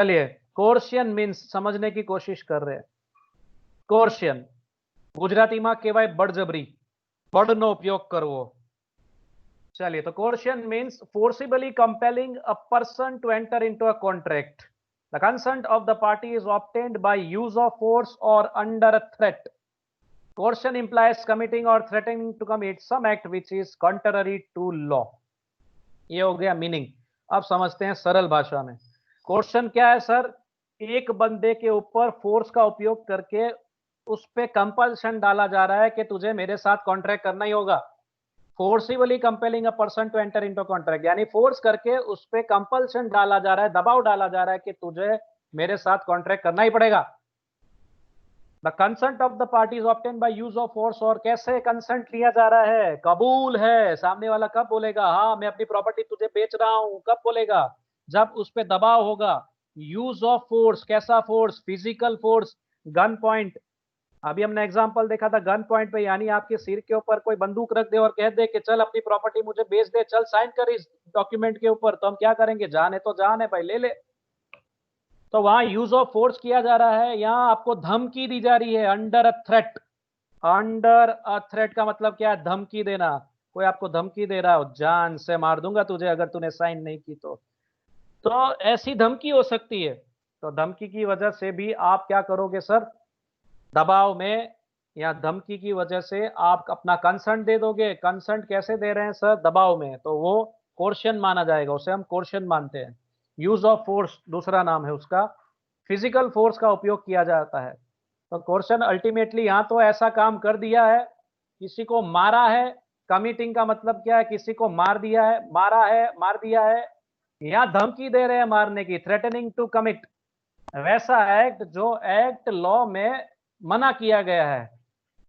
चलिए, कोर्शियन मीन्स समझने की कोशिश कर रहे हैं। कोर्शियन गुजरातीમાં કહેવાય બળજબરી, બળનો ઉપયોગ કરવો। चलिए, तो coercion means forcibly compelling a person to enter into a contract. The consent of the party is obtained by use of force or under a threat. Coercion implies committing or threatening to commit some act which is contrary to law. ये हो गया meaning. अब समझते हैं सरल भाषा में। Coercion क्या है सर? एक बंदे के ऊपर फोर्स का उपयोग करके उस पे कंपल्शन डाला जा रहा है कि तुझे मेरे साथ कॉन्ट्रैक्ट करना ही होगा। Forcibly compelling a person to enter into contract, यानी फोर्स करके उस पे कंपल्शन डाला जा रहा है, दबाव डाला जा रहा है कि तुझे मेरे साथ कॉन्ट्रैक्ट करना ही पड़ेगा। The consent of the party is obtain by use of force. और कैसे कंसेंट लिया जा रहा है? कबूल है। सामने वाला कब बोलेगा हाँ मैं अपनी प्रॉपर्टी तुझे बेच रहा हूं? कब बोलेगा? जब उस पे दबाव होगा। यूज ऑफ फोर्स, कैसा force? Physical force, gun point. अभी हमने एग्जांपल देखा था गन पॉइंट पे, यानी आपके सिर के ऊपर कोई बंदूक रख दे और कह दे कि चल अपनी प्रॉपर्टी मुझे बेच दे, चल साइन कर इस डॉक्यूमेंट के ऊपर, तो हम क्या करेंगे? जान है तो जान है भाई, ले ले। तो वहां यूज ऑफ फोर्स किया जा रहा है, यहां आपको धमकी दी जा रही है, under a threat. Under a threat का मतलब क्या है? धमकी देना। कोई आपको धमकी दे रहा हो, जान से मार दूंगा तुझे अगर तूने साइन नहीं की तो ऐसी धमकी हो सकती है। तो धमकी की वजह से भी आप क्या करोगे सर? दबाव में या धमकी की वजह से आप अपना कंसेंट दे दोगे। कंसेंट कैसे दे रहे हैं सर? दबाव में, तो वो कोर्शन माना जाएगा, उसे हम कोर्शन मानते हैं। यूज ऑफ फोर्स दूसरा नाम है उसका। फिजिकल फोर्स का उपयोग किया जाता है। तो कोर्शन अल्टीमेटली यहां तो ऐसा काम कर दिया है, किसी को मारा है। कमिटिंग का मतलब क्या है? किसी को मार दिया है, मारा है, मार दिया है, या धमकी दे रहे हैं मारने की, थ्रेटनिंग टू कमिट। वैसा एक्ट जो एक्ट लॉ में मना किया गया है,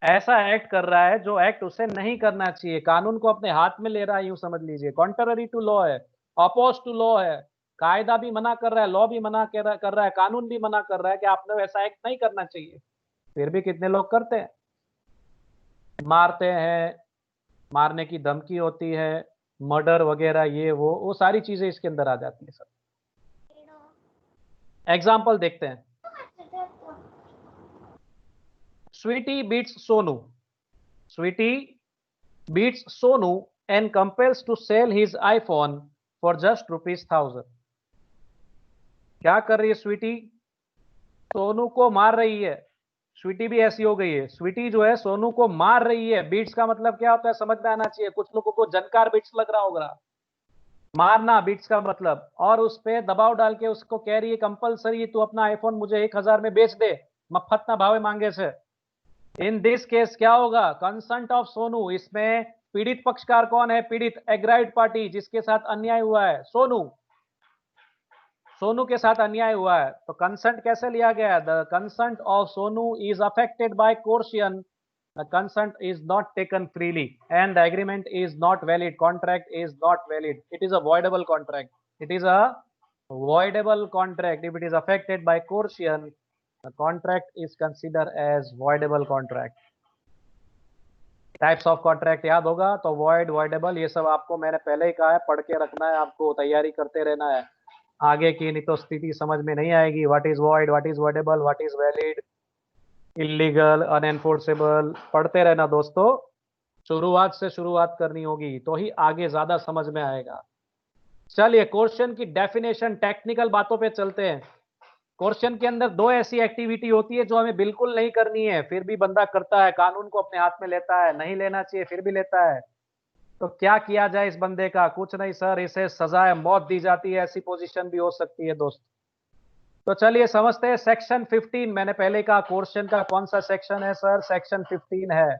ऐसा एक्ट कर रहा है जो एक्ट उसे नहीं करना चाहिए, कानून को अपने हाथ में ले रहा है, यूं समझ लीजिए। कॉन्ट्ररी टू लॉ है, अपोज टू लॉ है। कायदा भी मना कर रहा है, लॉ भी मना कर रहा है, कानून भी मना कर रहा है कि आपने वैसा एक्ट नहीं करना चाहिए, फिर भी कितने लोग करते हैं, मारते हैं, मारने की धमकी होती है, मर्डर वगैरह, ये वो सारी चीजें इसके अंदर आ जाती है सर। एग्जाम्पल देखते हैं। Sweetie beats Sonu. Sweetie beats Sonu and compels to sell his iPhone for just ₹1000। क्या कर रही है स्वीटी? सोनू को मार रही है। स्वीटी भी ऐसी हो गई है, स्वीटी जो है सोनू को मार रही है। बीट्स का मतलब क्या होता है समझ में आना चाहिए, कुछ लोगों को जनकार बीट्स लग रहा होगा। मारना बीट्स का मतलब, और उस पे दबाव डाल के उसको कह रही है कंपलसरी तू अपना आईफोन मुझे 1000 में बेच दे, मफत ना भावे मांगे से। इन दिस केस क्या होगा? Consent of Sonu. इसमें पीड़ित पक्षकार कौन है? पीड़ित, एग्राइड पार्टी, जिसके साथ अन्याय हुआ है, सोनू। सोनू के साथ अन्याय हुआ है, तो कंसेंट कैसे लिया गया? The consent of Sonu is affected by coercion. The consent is not taken freely and the agreement is not valid, contract is not valid, it is a voidable contract, it is a voidable contract if it is affected by coercion. The contract is considered as voidable contract। Types of contract याद होगा तो void, voidable, ये सब आपको मैंने पहले ही कहा है, पढ़ के रखना है, आपको तैयारी करते रहना है। आगे की नहीं तो स्थिति समझ में नहीं आएगी। What is void, what is voidable, what is valid, illegal, unenforceable, पढ़ते रहना दोस्तों। शुरुआत से शुरुआत करनी होगी तो ही आगे ज्यादा समझ में आएगा। चलिए, क्वेश्चन की डेफिनेशन, टेक्निकल बातों पे चलते हैं। क्वेश्चन के अंदर दो ऐसी एक्टिविटी होती है जो हमें बिल्कुल नहीं करनी है, फिर भी बंदा करता है, कानून को अपने हाथ में लेता है, नहीं लेना चाहिए फिर भी लेता है। तो क्या किया जाए इस बंदे का? कुछ नहीं सर, इसे सजाए मौत दी जाती है, ऐसी पोजीशन भी हो सकती है दोस्त। तो चलिए समझते हैं। सेक्शन 15, मैंने पहले कहा क्वेश्चन का कौन सा सेक्शन है सर? सेक्शन 15 है।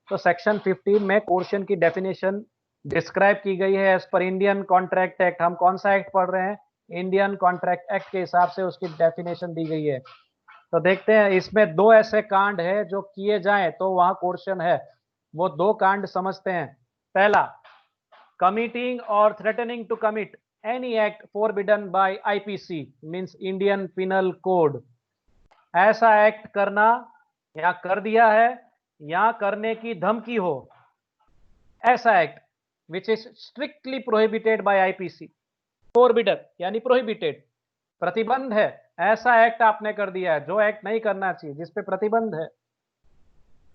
तो सेक्शन 15 में क्वेश्चन की डेफिनेशन डिस्क्राइब की गई है as per Indian contract act. हम कौन सा एक्ट पढ़ रहे हैं? इंडियन कॉन्ट्रैक्ट एक्ट के हिसाब से उसकी डेफिनेशन दी गई है। तो देखते हैं, इसमें दो ऐसे कांड है जो किए जाएं तो वहां क्वेश्चन है, वो दो कांड समझते हैं। पहला, कमिटिंग और threatening to commit any act forbidden by IPC means Indian penal code. ऐसा एक्ट करना या कर दिया है या करने की धमकी हो, ऐसा act which is strictly prohibited by IPC. Forbidden यानी प्रोहिबिटेड, प्रतिबंध है, ऐसा एक्ट आपने कर दिया है जो एक्ट नहीं करना चाहिए, जिस पे प्रतिबंध है।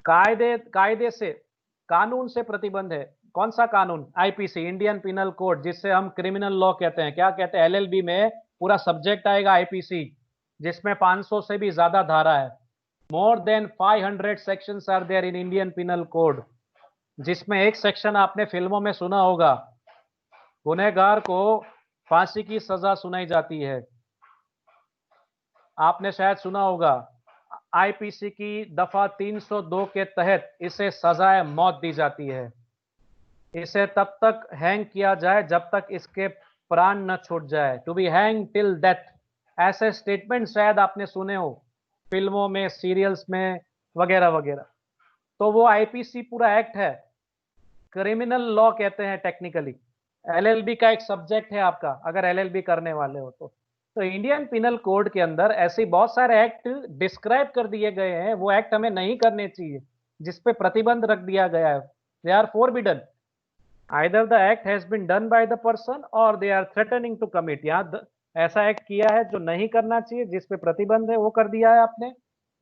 कायदे से, कानून से प्रतिबंध है। कौन सा कानून? आईपीसी, इंडियन पिनल कोड, जिससे हम क्रिमिनल लॉ कहते हैं। क्या कहते हैं? एलएलबी में पूरा सब्जेक्ट आएगा आईपीसी, जिसमें 500 से भी ज्यादा धारा है। More than 500 sections are there in Indian penal code, जिसमें एक सेक्शन आपने फिल्मों में सुना होगा, गुनहगार को फांसी की सजा सुनाई जाती है। आपने शायद सुना होगा, आईपीसी की दफा 302 के तहत इसे सजाए मौत दी जाती है। इसे तब तक हैंग किया जाए जब तक इसके प्राण न छूट जाए, to be hang till death. ऐसे स्टेटमेंट शायद आपने सुने हो फिल्मों में, सीरियल्स में, वगैरह वगैरह। तो वो आईपीसी पूरा एक्ट है, क्रिमिनल लॉ कहते हैं टेक्निकली। एलएलबी का एक सब्जेक्ट है आपका, अगर एलएलबी करने वाले हो तो इंडियन पिनल कोड के अंदर ऐसे बहुत सारे एक्ट डिस्क्राइब कर दिए गए हैं। वो एक्ट हमें नहीं करने चाहिए, जिस पे प्रतिबंध रख दिया गया है। They are forbidden, either the act has been done by the person और they are threatening to commit. यहाँ ऐसा एक्ट किया है जो नहीं करना चाहिए, जिस पे प्रतिबंध है, वो कर दिया है आपने।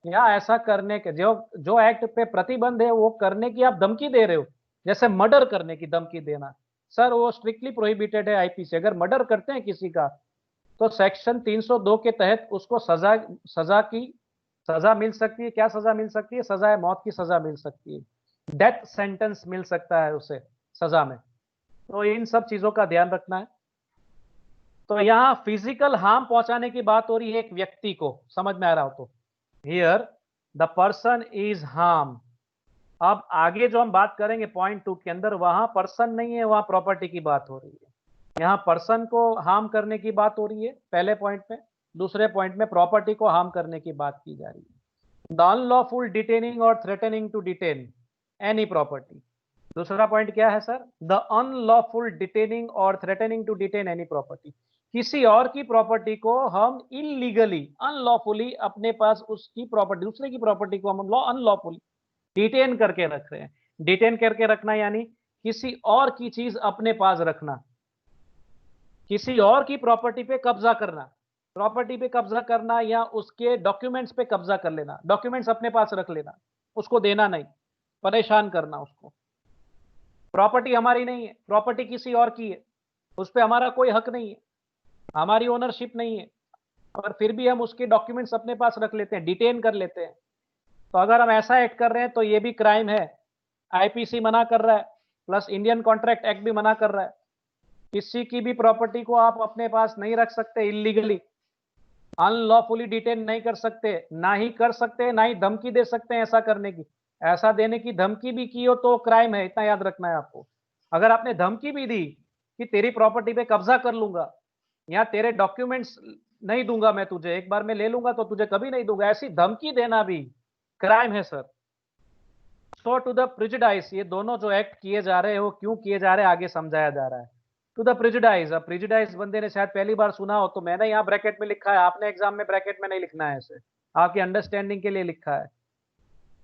या ऐसा करने के जो जो एक्ट पे प्रतिबंध है वो करने की आप धमकी दे रहे हो, जैसे मर्डर करने की धमकी देना, सर वो स्ट्रिक्टली प्रोहिबिटेड है आईपीसी। अगर मर्डर करते हैं किसी का तो सेक्शन 302 के तहत उसको सजा मिल सकती है। क्या सजा मिल सकती है? सजा है मौत की सजा मिल सकती है, डेथ सेंटेंस मिल सकता है उसे सजा में। तो इन सब चीजों का ध्यान रखना है। तो यहाँ फिजिकल हार्म पहुंचाने की बात हो रही है एक व्यक्ति को, समझ में आ रहा हो तो here the person is harm. अब आगे जो हम बात करेंगे पॉइंट 2 के अंदर, वहां पर्सन नहीं है, वहां प्रॉपर्टी की बात हो रही है। यहाँ पर्सन को हार्म करने की बात हो रही है पहले पॉइंट में, दूसरे पॉइंट में प्रॉपर्टी को हार्म करने की बात की जा रही है। द अनलॉफुल डिटेनिंग और threatening to detain any property. दूसरा पॉइंट क्या है सर? द अनलॉफुल डिटेनिंग और threatening to detain any property. किसी और की प्रॉपर्टी को हम इलीगली, अनलॉफुली अपने पास उसकी प्रॉपर्टी, दूसरे की प्रॉपर्टी को हम अनलॉफुली डिटेन करके रख रहे हैं। डिटेन करके रखना यानी किसी और की चीज अपने पास रखना, किसी और की प्रॉपर्टी पे कब्जा करना। प्रॉपर्टी पे कब्जा करना या उसके डॉक्यूमेंट्स पे कब्जा कर लेना, डॉक्यूमेंट्स अपने पास रख लेना, उसको देना नहीं, परेशान करना उसको। प्रॉपर्टी हमारी नहीं है, प्रॉपर्टी किसी और की है, उस पर हमारा कोई हक नहीं है, हमारी ओनरशिप नहीं है, और फिर भी हम उसके डॉक्यूमेंट्स अपने पास रख लेते हैं, डिटेन कर लेते हैं। तो अगर हम ऐसा एक्ट कर रहे हैं तो ये भी क्राइम है। आईपीसी मना कर रहा है, प्लस इंडियन कॉन्ट्रैक्ट एक्ट भी मना कर रहा है। किसी की भी प्रॉपर्टी को आप अपने पास नहीं रख सकते इलीगली, अनलॉफुली डिटेन नहीं कर सकते, ना ही कर सकते, ना ही धमकी दे सकते हैं ऐसा करने की। ऐसा देने की धमकी भी की हो तो क्राइम है, इतना याद रखना है आपको। अगर आपने धमकी भी दी कि तेरी प्रॉपर्टी पे कब्जा कर लूंगा या तेरे डॉक्यूमेंट्स नहीं दूंगा मैं तुझे, एक बार मैं ले लूंगा तो तुझे कभी नहीं दूंगा, ऐसी धमकी देना भी क्राइम है sir. So to the prejudice, ये दोनों जो एक्ट किए जा रहे हैं वो क्यों किए जा रहे हैं आगे समझाया जा रहा है। टू द प्रिजुडाइस, अब प्रिजुडाइस बंदे ने शायद पहली बार सुना हो तो मैंने यहाँ ब्रैकेट में लिखा है, आपने एग्जाम में ब्रैकेट में नहीं लिखना है, ऐसे आपकी अंडरस्टैंडिंग के लिए लिखा है।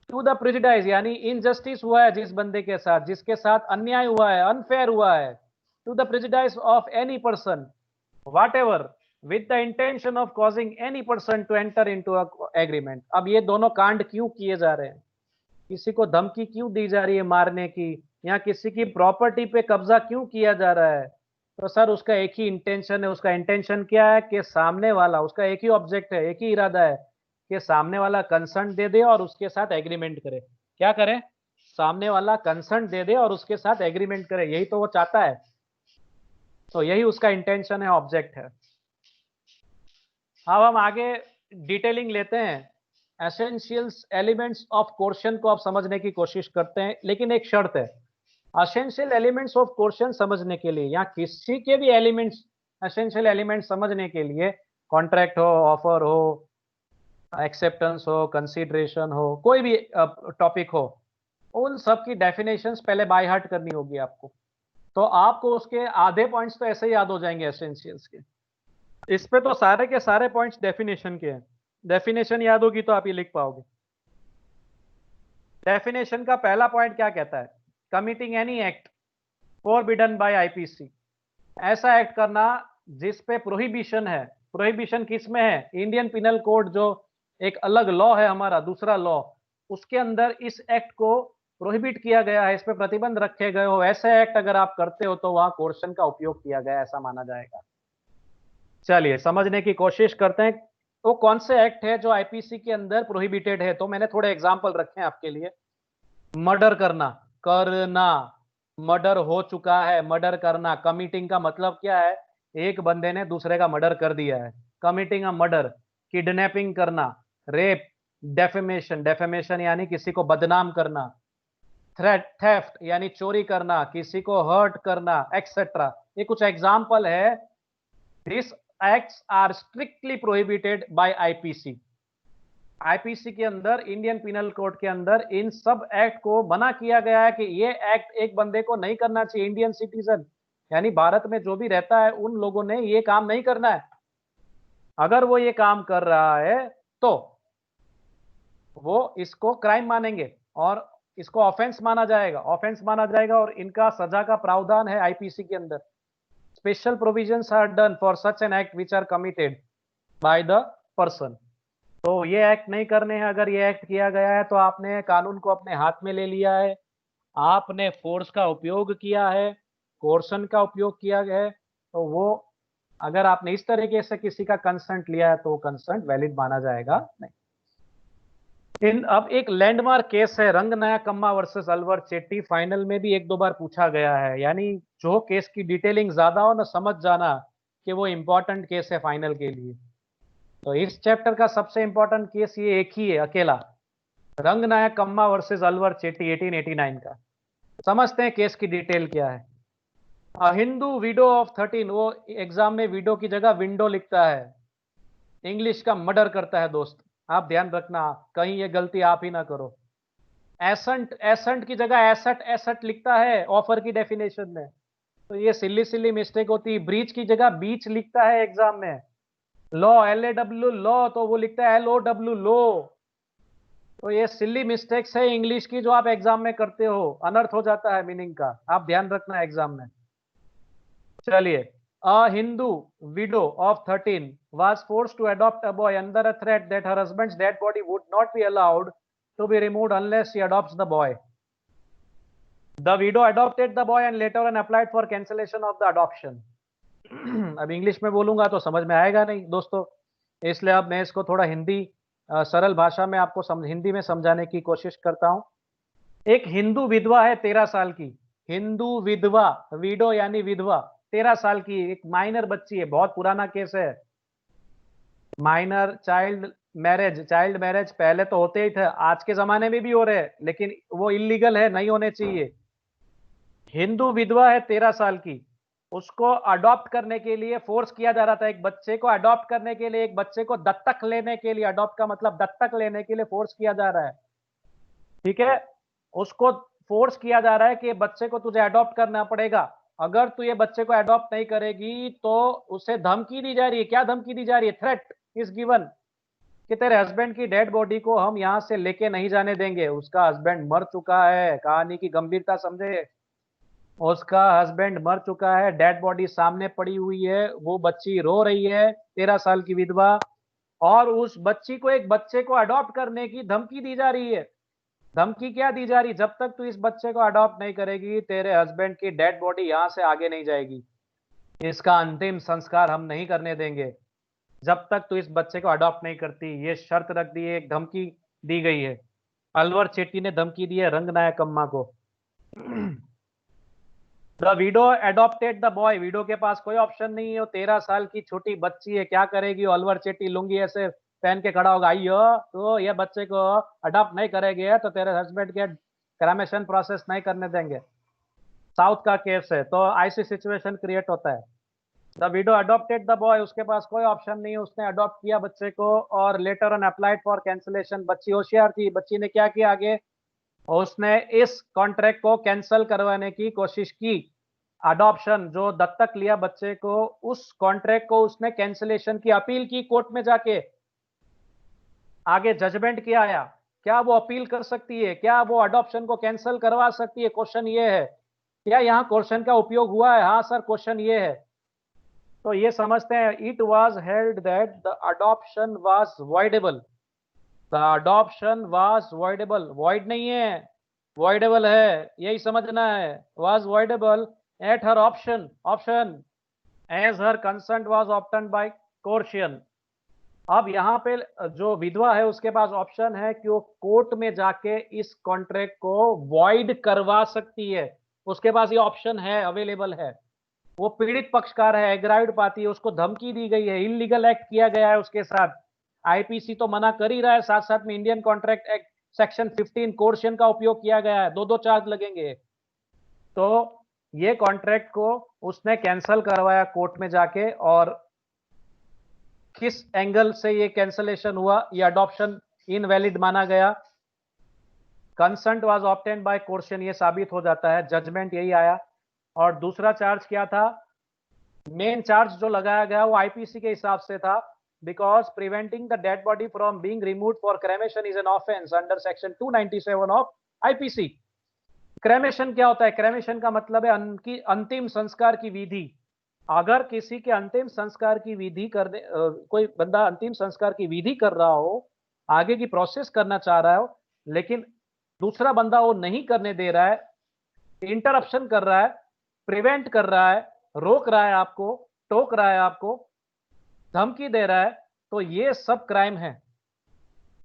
टू द प्रिजुडाइस यानी इनजस्टिस हुआ है जिस बंदे के साथ, जिसके साथ अन्याय हुआ है, अनफेयर हुआ है। To the prejudice of any person whatever with the intention of causing any person to enter into a agreement। अब ये दोनों कांड क्यों किए जा रहे हैं? किसी को धमकी क्यों दी जा रही है मारने की, या किसी की प्रॉपर्टी पे कब्जा क्यों किया जा रहा है? तो सर उसका एक ही इंटेंशन है। उसका इंटेंशन क्या है कि सामने वाला, उसका एक ही ऑब्जेक्ट है, एक ही इरादा है कि सामने वाला कंसर्न दे दे और उसके साथ एग्रीमेंट करे। क्या करे? सामने वाला कंसर्न दे दे और उसके साथ एग्रीमेंट करे, यही तो वो चाहता है। तो यही उसका इंटेंशन है, ऑब्जेक्ट है। अब हम आगे डिटेलिंग लेते हैं। एसेंशियल्स एलिमेंट्स ऑफ क्वेश्चन को आप समझने की कोशिश करते हैं, लेकिन एक शर्त है। एसेंशियल एलिमेंट्स ऑफ क्वेश्चन समझने के लिए या किसी के भी एलिमेंट्स, एसेंशियल एलिमेंट्स समझने के लिए, कॉन्ट्रैक्ट हो, ऑफर हो, एक्सेप्टेंस हो, कंसीडरेशन हो, कोई भी टॉपिक हो, उन सब की डेफिनेशंस पहले बाय हार्ट करनी होगी आपको। तो आपको उसके आधे पॉइंट्स तो ऐसे ही याद हो जाएंगे एसेंशियल्स के। इस पे तो सारे के सारे पॉइंट्स डेफिनेशन के हैं। डेफिनेशन याद होगी तो आप ये लिख पाओगे। डेफिनेशन का पहला पॉइंट क्या कहता है? Committing any act forbidden by IPC. ऐसा एक्ट करना जिस पे प्रोहिबिशन है, प्रोहिबिशन किस में है? इंडियन पिनल कोड जो एक अलग लॉ है हमारा, दूसरा लॉ, उसके अंदर इस एक्ट को प्रोहिबिट किया गया है, इस पे प्रतिबंध रखे गए हो। ऐसे एक्ट अगर आप करते हो तो वहां कोर्शन का उपयोग किया गया, ऐसा माना जाएगा। चलिए समझने की कोशिश करते हैं वो कौन से एक्ट है जो आईपीसी के अंदर प्रोहिबिटेड है। तो मैंने थोड़े एग्जांपल रखे हैं आपके लिए। मर्डर करना, करना, मर्डर हो चुका है, मर्डर करना। कमिटिंग का मतलब क्या है? एक बंदे ने दूसरे का मर्डर कर दिया है, कमिटिंग अ मर्डर। किडनैपिंग करना, रेप, डेफेमेशन, डेफेमेशन यानी किसी को बदनाम करना, थ्रेट, थेफ्ट यानी चोरी करना, किसी को हर्ट करना, एक्सेट्रा। ये कुछ एग्जांपल है। This acts are strictly prohibited by IPC. IPC के अंदर, इंडियन पिनल कोड के अंदर इन सब एक्ट को मना किया गया है कि ये एक्ट एक बंदे को नहीं करना चाहिए। इंडियन सिटीजन यानी भारत में जो भी रहता है उन लोगों ने ये काम नहीं करना है। अगर वो ये काम कर रहा है तो वो इसको क्राइम मानेंगे और इसको ऑफेंस माना जाएगा, ऑफेंस माना जाएगा। और इनका सजा का प्रावधान है आईपीसी के अंदर। Special provisions are done for such an act which are committed by the person. तो ये एक्ट नहीं करने हैं। अगर ये एक्ट किया गया है तो आपने कानून को अपने हाथ में ले लिया है, आपने फोर्स का उपयोग किया है, कोर्सन का उपयोग किया गया है, तो वो अगर आपने इस तरीके से किसी का कंसेंट लिया है तो कंसेंट वैलिड माना जाएगा नहीं। अब एक लैंडमार्क केस है रंगनायकम्मा वर्सेस अलवर चेट्टी। फाइनल में भी एक दो बार पूछा गया है, यानी जो केस की डिटेलिंग ज्यादा हो ना, समझ जाना कि वो इंपॉर्टेंट केस है फाइनल के लिए। तो इस चैप्टर का सबसे इंपॉर्टेंट केस ये एक ही है अकेला, रंगनायकम्मा वर्सेस अलवर चेट्टी 1889 का। समझते हैं केस की डिटेल क्या है। हिंदू विडो ऑफ 13, वो एग्जाम में विडो की जगह विंडो लिखता है, इंग्लिश का मर्डर करता है दोस्त। आप ध्यान रखना कहीं ये गलती आप ही ना करो। एसेंट, एसेंट की जगह एसेट, एसेट लिखता है ऑफर की डेफिनेशन में, तो ये सिल्ली सिल्ली मिस्टेक होती है। ब्रीच की जगह बीच लिखता है एग्जाम में। लॉ, LAW लॉ, तो वो लिखता है LOW लो। तो ये सिल्ली मिस्टेक्स है इंग्लिश की जो आप एग्जाम में करते हो, अनर्थ हो जाता है मीनिंग का, आप ध्यान रखना एग्जाम में। चलिए, a Hindu widow of 13 was forced to adopt a boy under a threat that her husband's dead body would not be allowed to be removed unless she adopts the boy. The widow adopted the boy and later on applied for cancellation of the adoption. अब English में बोलूंगा तो समझ में आएगा नहीं दोस्तों, इसलिए अब मैं इसको थोड़ा हिंदी सरल भाषा में आपको हिंदी में समझाने की कोशिश करता हूं। एक हिंदू विधवा है 13 साल की, हिंदू विधवा, विडो यानी विधवा, 13 साल की एक माइनर बच्ची है। बहुत पुराना केस है, minor child marriage. Child marriage पहले तो होते ही थे, आज के जमाने में भी हो रहे हैं, लेकिन वो इलीगल है, नहीं होने चाहिए। हिंदू विधवा है 13 साल की, उसको अडॉप्ट करने के लिए फोर्स किया जा रहा था। एक बच्चे को अडॉप्ट करने के लिए, एक बच्चे को दत्तक लेने के लिए, अडॉप्ट का मतलब दत्तक लेने के लिए फोर्स किया जा रहा है, ठीक है। उसको फोर्स किया जा रहा है कि बच्चे को तुझे अडॉप्ट करना पड़ेगा, अगर तू ये बच्चे को अडॉप्ट नहीं करेगी तो उसे धमकी दी जा रही है। क्या धमकी दी जा रही है? थ्रेट इज गिवन कि तेरे हस्बैंड की डेड बॉडी को हम यहां से लेके नहीं जाने देंगे। उसका हस्बैंड मर चुका है, कहानी की गंभीरता समझे, उसका हस्बैंड मर चुका है, डेड बॉडी सामने पड़ी हुई है, वो बच्ची रो रही है, 13 साल की विधवा, और उस बच्ची को, एक बच्चे को अडॉप्ट करने की धमकी दी जा रही है। धमकी क्या दी जा रही? जब तक तू इस बच्चे को अडॉप्ट नहीं करेगी तेरे हस्बैंड की डेड बॉडी यहां से आगे नहीं जाएगी, इसका अंतिम संस्कार हम नहीं करने देंगे जब तक तू इस बच्चे को अडॉप्ट नहीं करती। ये शर्त रख दी है, एक धमकी दी गई है। अलवर चेट्टी ने धमकी दी है रंगनायकम्मा को। The widow adopted the boy, window के पास कोई ऑप्शन नहीं है, वो 13 साल की छोटी बच्ची है, क्या करेगी? अलवर चेट्टी लुंगी ऐसे पहन के खड़ा होगा, आइयो तो ये बच्चे को अडॉप्ट नहीं करेंगे तो तेरे हस्बैंड के क्रेमेशन प्रोसेस नहीं करने देंगे। साउथ का केस है, तो ऐसी सिचुएशन क्रिएट होता है। The widow adopted the boy, उसके पास कोई ऑप्शन नहीं है, उसने अडॉप्ट किया बच्चे को और later on applied for cancellation. बच्ची होशियार थी, बच्ची ने क्या किया आगे, उसने इस कॉन्ट्रैक्ट को कैंसिल करवाने की कोशिश की। अडॉप्शन, जो दत्तक लिया बच्चे को, उस कॉन्ट्रैक्ट को उसने कैंसिलेशन की, अपील की कोर्ट में जाके। आगे जजमेंट क्या आया? क्या वो अपील कर सकती है? क्या वो अडॉप्शन को कैंसिल करवा सकती है? क्वेश्चन ये है। क्या यहाँ क्वेश्चन का उपयोग हुआ है? हाँ सर, क्वेश्चन ये है। तो ये समझते हैं, it was held that the adoption was voidable, the adoption was voidable, void नहीं है, वॉइडेबल है, यही समझना है, was voidable at her option, option as her consent was obtained by coercion. अब यहाँ पे जो विधवा है उसके पास ऑप्शन है कि वो कोर्ट में जाके इस कॉन्ट्रैक्ट को वॉइड करवा सकती है, उसके पास ये ऑप्शन है, अवेलेबल है। वो पीड़ित पक्षकार है, एग्राइव्ड पार्टी है, उसको धमकी दी गई है, इलीगल एक्ट किया गया है उसके साथ, आईपीसी तो मना कर ही रहा है, साथ साथ में Indian contract act section 15 coercion का उपयोग किया गया है, दो चार्ज लगेंगे। तो ये कॉन्ट्रैक्ट को उसने कैंसिल करवाया कोर्ट में जाके, और किस एंगल से ये कैंसलेशन हुआ, ये अडॉप्शन इनवैलिड माना गया, consent was obtained bye coercion, ये साबित हो जाता है, जजमेंट यही आया। और दूसरा चार्ज क्या था, मेन चार्ज जो लगाया गया वो आईपीसी के हिसाब से था, because preventing the dead body from being removed for cremation is an offence under section 297 of IPC. Cremation क्या होता है, क्रेमेशन का मतलब है अंतिम संस्कार की विधि। अगर किसी के अंतिम संस्कार की विधि करने कोई बंदा अंतिम संस्कार की विधि कर रहा हो, आगे की प्रोसेस करना चाह रहा हो, लेकिन दूसरा बंदा वो नहीं करने दे रहा है, इंटरप्शन कर रहा है, प्रिवेंट कर रहा है, रोक रहा है आपको, टोक रहा है आपको, धमकी दे रहा है, तो ये सब क्राइम है।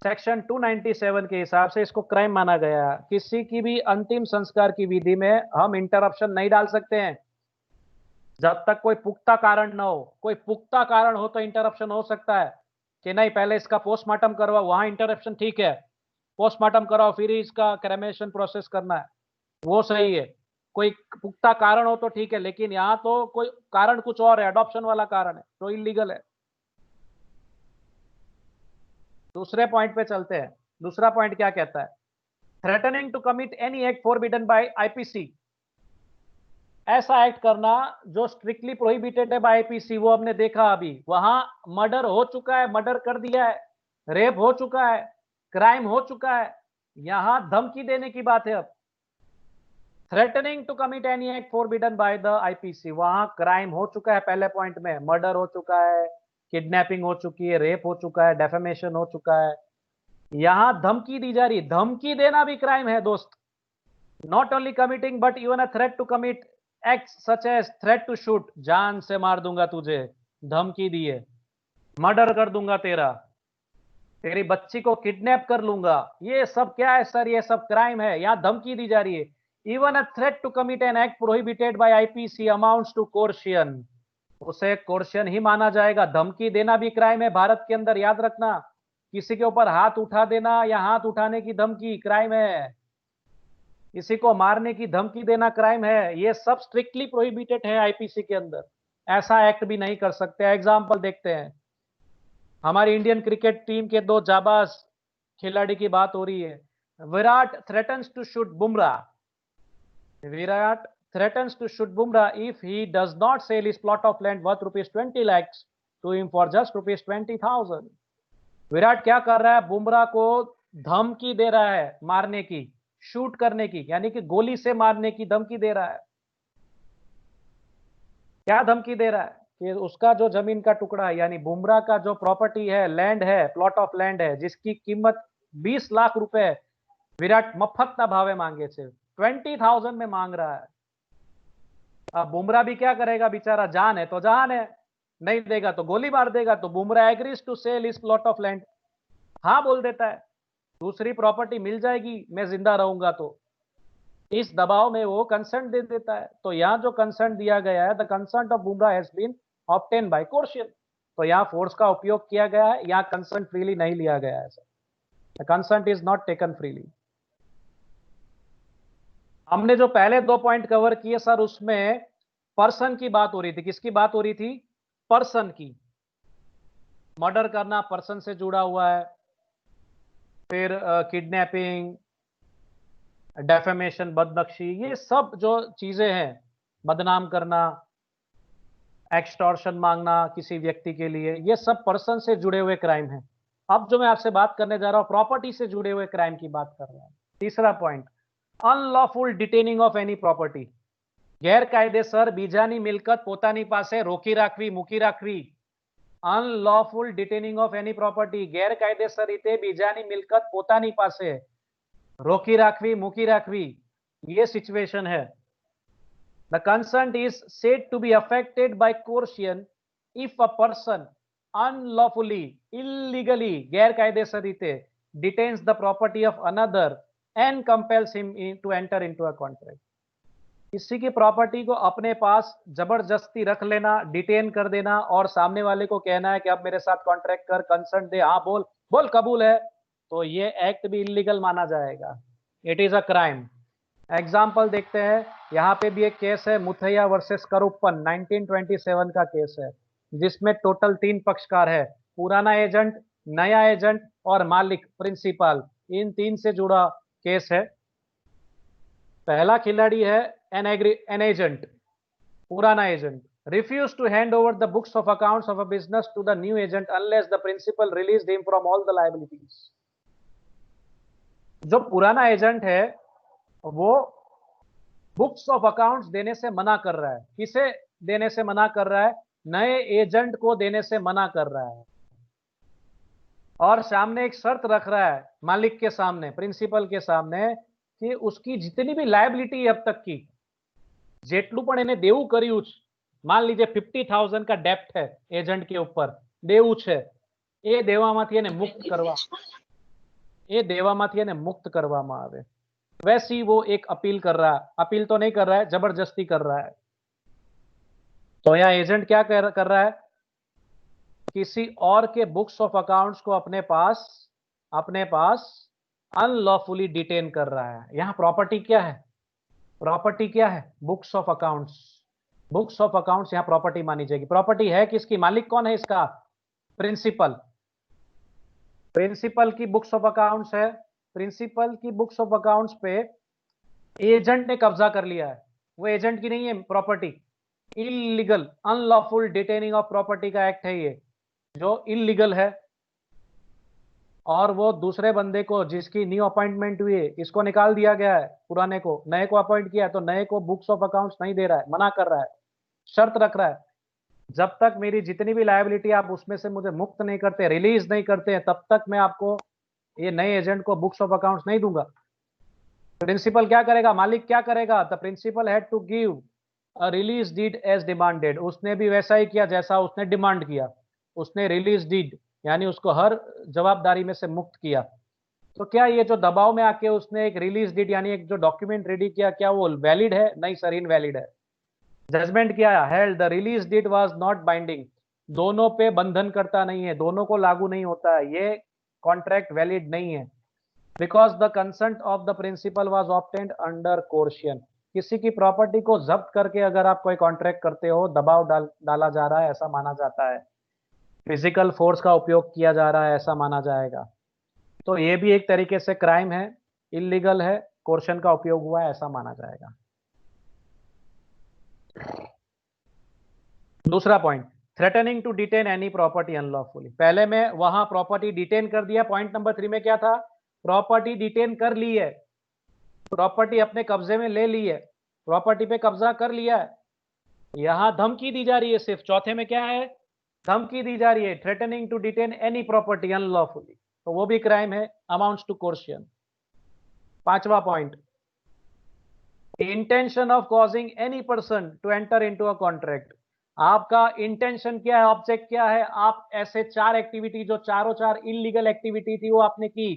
सेक्शन 297 के हिसाब से इसको क्राइम माना गया। किसी की भी अंतिम संस्कार की विधि में हम इंटरप्शन नहीं डाल सकते हैं जब तक कोई पुख्ता कारण ना हो। कोई पुख्ता कारण हो तो इंटरप्शन हो सकता है कि नहीं पहले इसका पोस्टमार्टम करवाओ, वहां इंटरप्शन ठीक है, पोस्टमार्टम कराओ फिर ही इसका क्रेमेशन प्रोसेस करना है, वो सही है। कोई पुख्ता कारण हो तो ठीक है, लेकिन यहां तो कोई कारण कुछ और है, अडॉप्शन वाला कारण है, तो इलीगल है। दूसरे पॉइंट पे चलते हैं। दूसरा पॉइंट क्या कहता है, threatening to commit any act forbidden by IPC, ऐसा एक्ट करना जो स्ट्रिक्टली प्रोहिबिटेड है बाय आईपीसी। वो हमने देखा अभी, वहां मर्डर हो चुका है, मर्डर कर दिया है, रेप हो चुका है, क्राइम हो चुका है, यहां धमकी देने की बात है। अब threatening to commit any act forbidden by the IPC, वहां क्राइम हो चुका है, पहले पॉइंट में मर्डर हो चुका है, किडनैपिंग हो चुकी है, रेप हो चुका है, डेफेमेशन हो चुका है, यहां धमकी दी जा रही, धमकी देना भी क्राइम है दोस्त। Not only committing but even a threat to commit act such as threat to shoot, जान से मार दूंगा तुझे, धमकी दी है, मर्डर कर दूंगा तेरा, तेरी बच्ची को किडनैप कर लूंगा, ये सब क्या है सर, ये सब क्राइम है, यहां धमकी दी जा रही है। Even a threat to commit an act prohibited by IPC amounts to coercion, उसे कोर्शियन ही माना जाएगा। धमकी देना भी क्राइम है भारत के अंदर, याद रखना, किसी के ऊपर हाथ उठा देना या हाथ उठाने की धमकी क्राइम है, किसी को मारने की धमकी देना क्राइम है, ये सब स्ट्रिक्टली प्रोहिबिटेड है आईपीसी के अंदर, ऐसा एक्ट भी नहीं कर सकते। एग्जाम्पल देखते हैं, हमारी इंडियन क्रिकेट टीम के दो जाबाज खिलाड़ी की बात हो रही है। Virat threatens to shoot Bumrah, Virat threatens to shoot Bumrah if he does not sell his plot of land worth rupees 20 lakhs to him for just rupees 20,000। Virat क्या कर रहा है, बुमराह को धमकी दे रहा है मारने की, शूट करने की, यानी कि गोली से मारने की धमकी दे रहा है। क्या धमकी दे रहा है कि उसका जो जमीन का टुकड़ा है, यानी बुमराह का जो प्रॉपर्टी है, लैंड है, प्लॉट ऑफ लैंड है, जिसकी कीमत 20 लाख रुपए विराट मफत ना भावे मांगे थे, 20,000 में मांग रहा है। अब बुमराह भी क्या करेगा बेचारा, जान है तो जान है, नहीं देगा तो गोली मार देगा। तो बुमराह एग्रीज टू सेल इस प्लॉट ऑफ लैंड, हाँ बोल देता है, दूसरी प्रॉपर्टी मिल जाएगी मैं जिंदा रहूंगा, तो इस दबाव में वो कंसेंट दे देता है। तो यहां जो कंसेंट दिया गया है, the consent of Bumrah has been obtain by coercion, तो यहां फोर्स का उपयोग किया गया है, यहां कंसेंट फ्रीली नहीं लिया गया है, the consent is not taken freely. हमने जो पहले दो पॉइंट कवर किए सर, उसमें पर्सन की बात हो रही थी, किसकी बात हो रही थी, पर्सन की। मर्डर करना पर्सन से जुड़ा हुआ है, फिर किडनैपिंग, डेफेमेशन, बदनक्शी, ये सब जो चीजें हैं, बदनाम करना, एक्सटॉर्शन मांगना किसी व्यक्ति के लिए, ये सब पर्सन से जुड़े हुए क्राइम हैं। अब जो मैं आपसे बात करने जा रहा हूं, प्रॉपर्टी से जुड़े हुए क्राइम की बात कर रहा हूं। तीसरा point, unlawful detaining of any property. ગેરકાયદેસર બીજાની મિલકત પોતાની પાસે રોકી રાખવી, મૂકી રાખવી. અનલોફુલ ડિટેનિંગ ઓફ એની પ્રોપર્ટી, ગેરકાયદેસર રીતે બીજાની મિલકત પોતાની પાસે રોકી રાખવી, મૂકી રાખવી, ये सिचुएशन है. The consent is said to be affected by coercion if a person unlawfully, illegally, गैरकायदेसर રીતે detains the property of another and compels him to enter into a contract. किसी की प्रॉपर्टी को अपने पास जबरदस्ती रख लेना, डिटेन कर देना और सामने वाले को कहना है कि अब मेरे साथ कॉन्ट्रैक्ट कर, कंसेंट दे, हाँ बोल बोल कबूल है, तो ये एक्ट भी इलीगल माना जाएगा. It is a crime. Example देखते हैं. यहाँ पे भी एक केस है, मुथैया वर्सेस करुप्पन, 1927 का केस है, जिसमें टोटल 3 पक्षकार है, पुराना एजेंट, नया एजेंट और मालिक प्रिंसिपल. इन 3 से जुड़ा केस है. पहला खिलाड़ी है एन एजेंट, पुराना agent, refused to hand over the books of accounts of a business to the new agent unless the principal released him from all the liabilities. जो पुराना एजेंट है वो बुक्स ऑफ अकाउंट्स देने से मना कर रहा है. किसे देने से मना कर रहा है? नए एजेंट को देने से मना कर रहा है. और सामने एक शर्त रख रहा है मालिक के सामने, प्रिंसिपल के सामने, कि उसकी जितनी भी लायबिलिटी अब तक की, જેટલું પણ એને દેવું કર્યું છે, માન લીજે 50,000 का डेप्ट है एजेंट के ऊपर, દેવું છે, એ દેવામાંથી એને મુક્ત કરવા, એ દેવામાંથી એને મુક્ત કરવામાં આવે. वैसी वो एक अपील कर रहा है. अपील तो नहीं कर रहा है, जबरदस्ती कर रहा है. तो यहाँ एजेंट क्या कर रहा है? किसी और के बुक्स ऑफ अकाउंट्स को अपने पास अनलॉफुली डिटेन कर रहा है. यहाँ प्रॉपर्टी क्या है? प्रॉपर्टी क्या है? Books of accounts. Books of accounts यहाँ प्रॉपर्टी मानी जाएगी. प्रॉपर्टी है किसकी? मालिक कौन है इसका? प्रिंसिपल. प्रिंसिपल की बुक्स ऑफ अकाउंट्स है. प्रिंसिपल की बुक्स ऑफ अकाउंट्स पे एजेंट ने कब्जा कर लिया है. वो एजेंट की नहीं है property. Illegal, unlawful detaining of property का एक्ट है ये, जो इलीगल है. और वो दूसरे बंदे को, जिसकी न्यू अपॉइंटमेंट हुई है, इसको निकाल दिया गया है, पुराने को नए को अपॉइंट किया है, तो नए को बुक्स ऑफ अकाउंट्स नहीं दे रहा है, मना कर रहा है, शर्त रख रहा है, जब तक मेरी जितनी भी लायबिलिटी आप उसमें से मुझे मुक्त नहीं करते, रिलीज नहीं करते हैं, तब तक मैं आपको, ये नए एजेंट को बुक्स ऑफ अकाउंट्स नहीं दूंगा. प्रिंसिपल क्या करेगा? मालिक क्या करेगा? The principal had to give a release deed as demanded. उसने भी वैसा ही किया जैसा उसने डिमांड किया. उसने रिलीज डीड यानी उसको हर जवाबदारी में से मुक्त किया. तो क्या ये जो दबाव में आके उसने एक रिलीज डीड यानी एक जो डॉक्यूमेंट रेडी किया, क्या वो वैलिड है? नहीं सर, इनवैलिड है. जजमेंट किया, held the release deed was not binding. दोनों पे बंधन करता नहीं है, दोनों को लागू नहीं होता है, ये कॉन्ट्रैक्ट वैलिड नहीं है. Because the consent of the principal was obtained under coercion. किसी की प्रॉपर्टी को जब्त करके अगर आप कोई कॉन्ट्रैक्ट करते हो, दबाव डाला जा रहा है ऐसा माना जाता है, फिजिकल फोर्स का उपयोग किया जा रहा है ऐसा माना जाएगा. तो ये भी एक तरीके से क्राइम है, इलीगल है, कोर्शन का उपयोग हुआ है ऐसा माना जाएगा. दूसरा point, threatening to detain any property unlawfully. पहले में वहां प्रॉपर्टी डिटेन कर दिया. पॉइंट नंबर 3 में क्या था? प्रॉपर्टी डिटेन कर ली है, प्रॉपर्टी अपने कब्जे में ले ली है, प्रॉपर्टी पे कब्जा कर लिया है, यहां धमकी दी जा रही है. सिर्फ चौथे में क्या है? धमकी दी जा रही है, threatening to detain any property unlawfully, तो वो भी क्राइम है, अमाउंट्स टू कोर्शियन. पांचवा पॉइंट, intention of causing any person to enter into a contract. आपका इंटेंशन क्या है, ऑब्जेक्ट क्या है? आप ऐसे 4 एक्टिविटी, जो चारों 4 इलीगल एक्टिविटी थी, वो आपने की.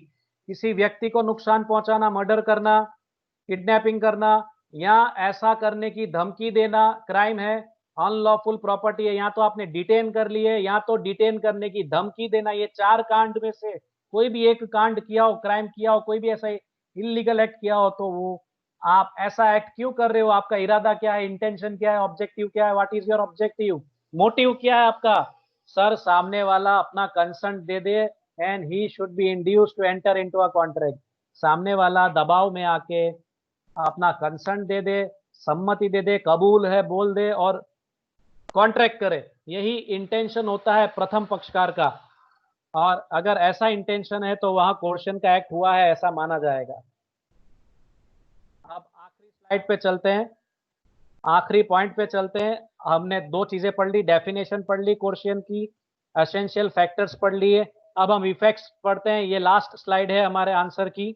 किसी व्यक्ति को नुकसान पहुंचाना, मर्डर करना, किडनैपिंग करना, या ऐसा करने की धमकी देना क्राइम है, अनलॉफुल प्रॉपर्टी है. या तो आपने डिटेन कर लिए, या तो डिटेन करने की धमकी देना. ये 4 कांड में से कोई भी एक कांड किया हो, क्राइम किया हो, कोई भी ऐसा इलीगल एक्ट किया हो, तो वो आप ऐसा एक्ट क्यों कर रहे हो? आपका इरादा क्या है? इंटेंशन क्या है? ऑब्जेक्टिव क्या है? What is your objective? Motive क्या है आपका? सर, सामने वाला अपना कंसेंट दे दे and he should be induced to enter into a contract. सामने वाला दबाव में आके अपना कंसेंट दे दे, सम्मति दे दे, कबूल है बोल दे और कॉन्ट्रैक्ट करे. यही इंटेंशन होता है प्रथम पक्षकार का. और अगर ऐसा इंटेंशन है तो वहां कोर्शन का एक्ट हुआ है ऐसा माना जाएगा. अब आखिरी स्लाइड पे चलते हैं. आखिरी पॉइंट पे चलते हैं। हमने दो चीजें पढ़ ली, डेफिनेशन पढ़ ली कोर्शियन की, एसेंशियल फैक्टर्स पढ़ लिए। अब हम इफेक्ट्स पढ़ते हैं। ये लास्ट स्लाइड है हमारे आंसर की।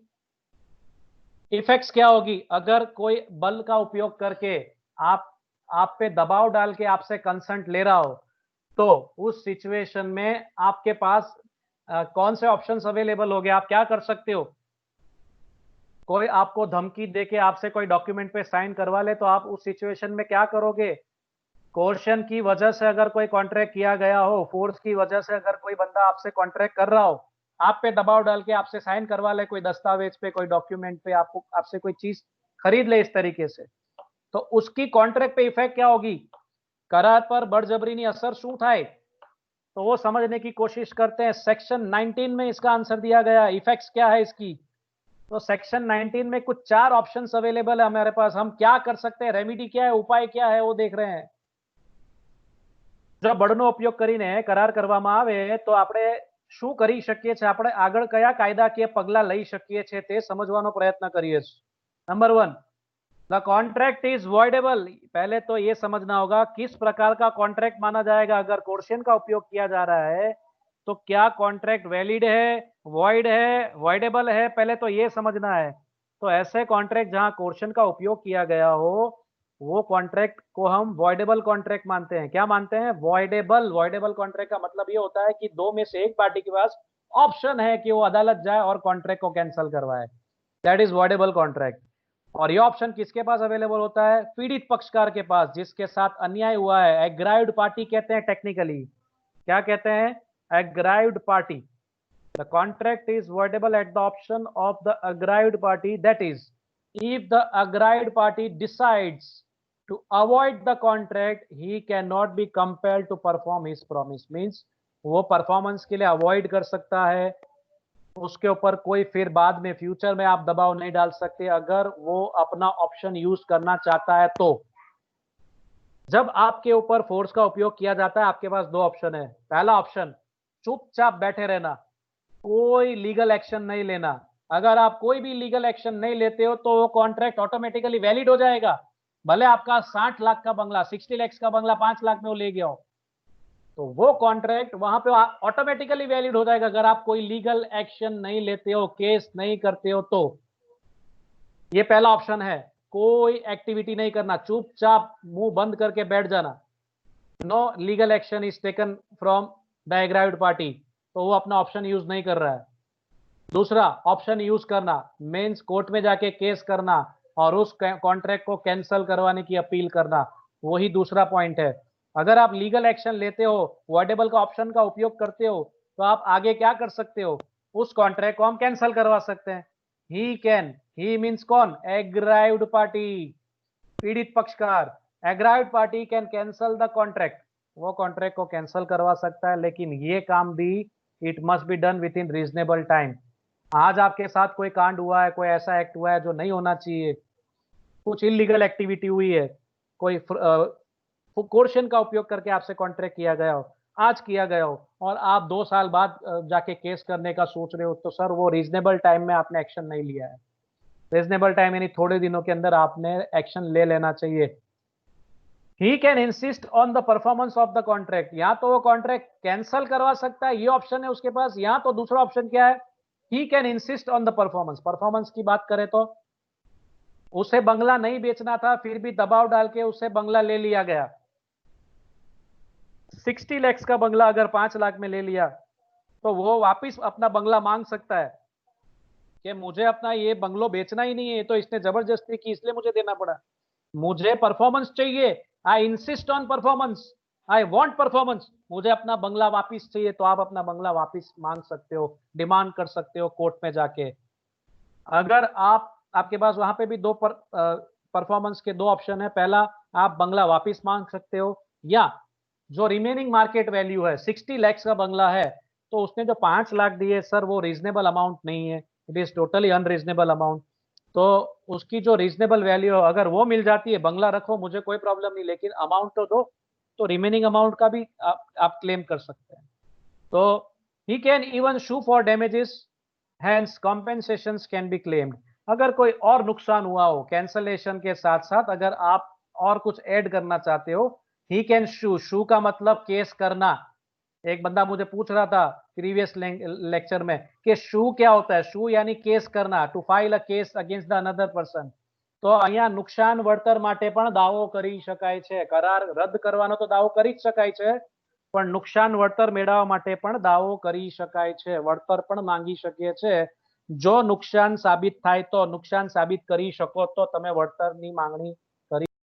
इफेक्ट्स क्या होगी? अगर कोई बल का उपयोग करके आप पे दबाव डाल के आपसे कंसेंट ले रहा हो, तो उस सिचुएशन में आपके पास कौन से ऑप्शंस अवेलेबल हो गए? आप क्या कर सकते हो? कोई आपको धमकी देके आपसे कोई डॉक्यूमेंट पे साइन करवा ले, तो आप उस सिचुएशन में क्या करोगे? कोर्शन की वजह से अगर कोई कॉन्ट्रैक्ट किया गया हो, फोर्स की वजह से अगर कोई बंदा आपसे कॉन्ट्रैक्ट कर रहा हो, आप पे दबाव डाल के आपसे साइन करवा ले कोई दस्तावेज पे, कोई डॉक्यूमेंट पे, आपको आपसे कोई चीज खरीद ले इस तरीके से, तो उसकी कॉन्ट्रैक्ट पे इफेक्ट क्या होगी? करार पर बड़जबरीनी असर शू थाय? तो वो समझने की कोशिश करते हैं। सेक्शन 19 में इसका आंसर दिया गया। इफेक्ट्स क्या है इसकी? तो सेक्शन 19 में कुछ 4 ऑप्शंस अवेलेबल है हमारे पास। हम क्या कर सकते हैं, रेमेडी क्या है, उपाय क्या है, वो देख रहे हैं। જો બળનો ઉપયોગ કરીને કરાર કરવામાં આવે તો આપણે શું કરી શકીએ છીએ, આપણે આગળ કયા કાયદાકીય પગલા લઈ શકીએ છીએ તે સમજવાનો પ્રયત્ન કરીએ છીએ। Number 1, the contract is voidable. पहले तो ये समझना होगा किस प्रकार का कॉन्ट्रैक्ट माना जाएगा। अगर कोर्शियन का उपयोग किया जा रहा है तो क्या कॉन्ट्रैक्ट वैलिड है, वॉइड है, वॉइडेबल है, पहले तो ये समझना है। तो ऐसे कॉन्ट्रैक्ट जहां कोर्शियन का उपयोग किया गया हो, वो कॉन्ट्रैक्ट को हम वॉइडेबल कॉन्ट्रैक्ट मानते हैं। क्या मानते हैं? वॉइडेबल। वॉइडेबल कॉन्ट्रैक्ट का मतलब ये होता है कि दो में से एक पार्टी के पास ऑप्शन है कि वो अदालत जाए और कॉन्ट्रैक्ट को कैंसिल करवाए। That is voidable contract. और ये ऑप्शन किसके पास अवेलेबल होता है? पीड़ित पक्षकार के पास, जिसके साथ अन्याय हुआ है। एग्राइव्ड पार्टी कहते हैं टेक्निकली। क्या कहते हैं? एग्राइव्ड party. The contract is voidable at the option of the aggrieved party. That is, if the aggrieved party decides to avoid the contract, he cannot be compelled to perform his promise. Means वो performance के लिए avoid कर सकता है, उसके ऊपर कोई फिर बाद में फ्यूचर में आप दबाव नहीं डाल सकते अगर वो अपना ऑप्शन यूज करना चाहता है। तो जब आपके ऊपर फोर्स का उपयोग किया जाता है, आपके पास दो ऑप्शन है। पहला ऑप्शन, चुपचाप बैठे रहना, कोई लीगल एक्शन नहीं लेना। अगर आप कोई भी लीगल एक्शन नहीं लेते हो तो वो कॉन्ट्रैक्ट ऑटोमेटिकली वैलिड हो जाएगा। भले आपका 60 लाख का बंगला, 60 लाख का बंगला 5 लाख में वो ले गया हो, तो वो कॉन्ट्रैक्ट वहां पे ऑटोमेटिकली वैलिड हो जाएगा अगर आप कोई लीगल एक्शन नहीं लेते हो, केस नहीं करते हो। तो ये पहला ऑप्शन है, कोई एक्टिविटी नहीं करना, चुपचाप मुंह बंद करके बैठ जाना। No legal action is taken from the aggrieved party, तो वो अपना ऑप्शन यूज नहीं कर रहा है। दूसरा ऑप्शन यूज करना मीन्स कोर्ट में जाके केस करना और उस कॉन्ट्रैक्ट को कैंसिल करवाने की अपील करना, वही दूसरा पॉइंट है। अगर आप लीगल एक्शन लेते हो, वॉइडेबल का ऑप्शन का उपयोग करते हो, तो आप आगे क्या कर सकते हो? उस कॉन्ट्रैक्ट को हम कैंसिल करवा सकते हैं। ही कैन, ही मीन्स कौन? एग्राइव्ड पार्टी, पीड़ित पक्षकार। Aggrieved party can cancel the contract, वो कॉन्ट्रैक्ट को कैंसिल करवा सकता है, लेकिन ये काम भी it must be done within reasonable time. आज आपके साथ कोई कांड हुआ है, कोई ऐसा एक्ट हुआ है जो नहीं होना चाहिए, कुछ इलीगल एक्टिविटी हुई है, कोई कोर्शन का उपयोग करके आपसे कॉन्ट्रैक्ट किया गया हो, आज किया गया हो, और आप 2 साल बाद जाके केस करने का सोच रहे हो, तो सर वो रीजनेबल टाइम में आपने एक्शन नहीं लिया है। रीजनेबल टाइम यानी थोड़े दिनों के अंदर आपने एक्शन ले लेना चाहिए। He can insist on the performance of the contract, या तो वो कॉन्ट्रैक्ट कैंसिल करवा सकता है, ये ऑप्शन है उसके पास, या तो दूसरा ऑप्शन क्या है? He can insist on the performance. Performance की बात करें तो उसे बंगला नहीं बेचना था, फिर भी दबाव डाल के उसे बंगला ले लिया गया। 60 लाख का बंगला अगर 5 लाख में ले लिया, तो वो वापिस अपना बंगला मांग सकता है कि मुझे अपना ये बंगलो बेचना ही नहीं है, तो इसने जबरदस्ती की इसलिए मुझे देना पड़ा, मुझे परफॉर्मेंस चाहिए, I insist on performance, I want performance, मुझे अपना बंगला वापिस चाहिए। तो आप अपना बंगला वापिस मांग सकते हो, डिमांड कर सकते हो कोर्ट में जाके। अगर आपके पास वहां पे भी दो परफॉर्मेंस के दो ऑप्शन है। पहला, आप बंगला वापिस मांग सकते हो, या जो रिमेनिंग मार्केट वैल्यू है, 60 लाख का बंगला है, तो उसने जो 5 लाख दिए सर वो रीजनेबल अमाउंट नहीं है, it is totally unreasonable amount. तो उसकी जो रीजनेबल वैल्यू है अगर वो मिल जाती है, बंगला रखो मुझे कोई प्रॉब्लम नहीं, लेकिन अमाउंट तो दो, तो रिमेनिंग अमाउंट का भी आप क्लेम कर सकते हैं। तो he can even sue for damages, hence compensations can be claimed. अगर कोई और नुकसान हुआ हो कैंसलेशन के साथ साथ, अगर आप और कुछ ऐड करना चाहते हो, ही कैन शू, शू का मतलब केस करना। एक बंदा मुझे पूछ रहा था प्रीवियस लेक्चर में कि शू क्या होता है। शू यानी केस करना, to file a case against the another person. તો અહીંયા નુકસાન વળતર માટે પણ દાવો કરી શકાય છે। કરાર રદ કરવાનો તો દાવો કરી જ શકાય છે, પણ નુકસાન વળતર મેળવવા માટે પણ દાવો કરી શકાય છે, વળતર પણ માંગી શકીએ છે। જો નુકસાન સાબિત થાય તો, નુકસાન સાબિત કરી શકો તો તમે વળતરની માંગણી